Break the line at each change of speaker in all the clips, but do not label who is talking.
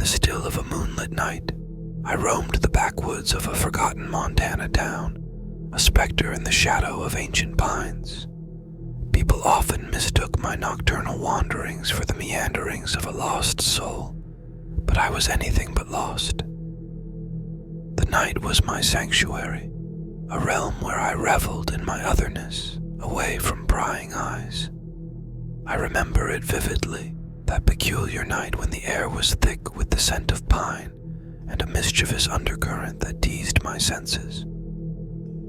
the still of a moonlit night, I roamed the backwoods of a forgotten Montana town, a specter in the shadow of ancient pines. People often mistook my nocturnal wanderings for the meanderings of a lost soul, but I was anything but lost. The night was my sanctuary, a realm where I reveled in my otherness, away from prying eyes. I remember it vividly, that peculiar night when the air was thick with the scent of pine and a mischievous undercurrent that teased my senses.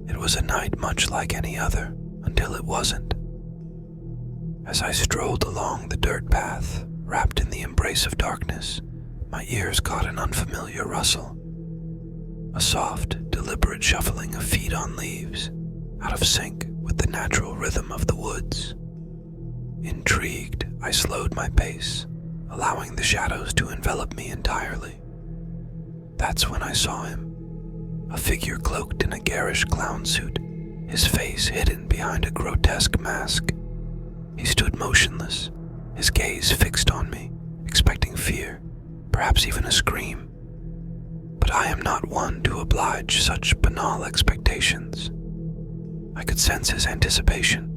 It was a night much like any other, until it wasn't. As I strolled along the dirt path, wrapped in the embrace of darkness, my ears caught an unfamiliar rustle. A soft, deliberate shuffling of feet on leaves, out of sync with the natural rhythm of the woods. Intrigued, I slowed my pace, allowing the shadows to envelop me entirely. That's when I saw him, a figure cloaked in a garish clown suit, his face hidden behind a grotesque mask. He stood motionless, his gaze fixed on me, expecting fear, perhaps even a scream. But I am not one to oblige such banal expectations. I could sense his anticipation,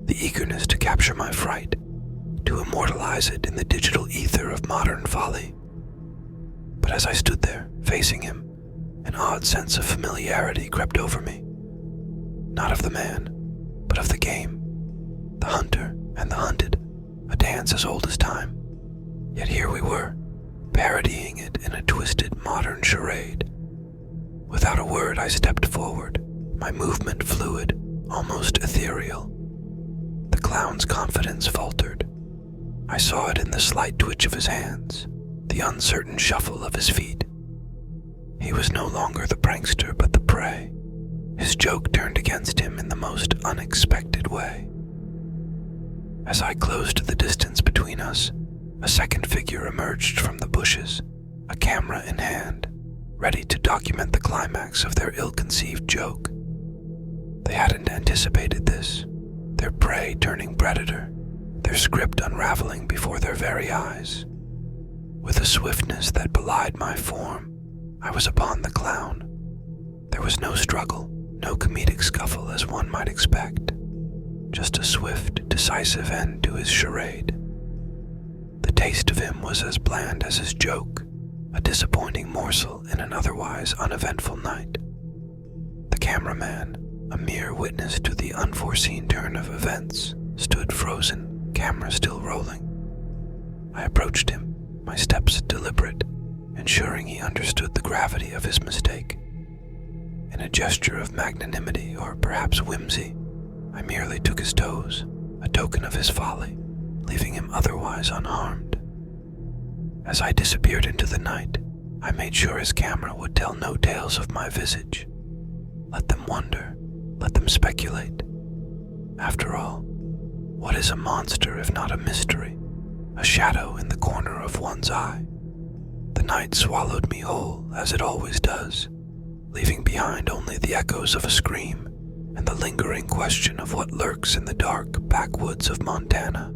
the eagerness to capture my fright, to immortalize it in the digital ether of modern folly. But as I stood there, facing him, an odd sense of familiarity crept over me. Not of the man, but of the game, the hunter and the hunted, a dance as old as time. Yet here we were, parodying it in a twisted modern charade. Without a word, I stepped forward, my movement fluid, almost ethereal. The clown's confidence faltered. I saw it in the slight twitch of his hands, the uncertain shuffle of his feet. He was no longer the prankster, but the prey. His joke turned against him in the most unexpected way. As I closed the distance between us, a second figure emerged from the bushes, a camera in hand, ready to document the climax of their ill-conceived joke. They hadn't anticipated this, their prey turning predator, their script unraveling before their very eyes. With a swiftness that belied my form, I was upon the clown. There was no struggle, no comedic scuffle as one might expect, just a swift, decisive end to his charade. The taste of him was as bland as his joke, a disappointing morsel in an otherwise uneventful night. The cameraman, a mere witness to the unforeseen turn of events, stood frozen, camera still rolling. I approached him, my steps deliberate, ensuring he understood the gravity of his mistake. In a gesture of magnanimity or perhaps whimsy, I merely took his toes, a token of his folly, leaving him otherwise unharmed. As I disappeared into the night, I made sure his camera would tell no tales of my visage. Let them wonder, let them speculate. After all, what is a monster if not a mystery, a shadow in the corner of one's eye? The night swallowed me whole, as it always does, leaving behind only the echoes of a scream and the lingering question of what lurks in the dark backwoods of Montana.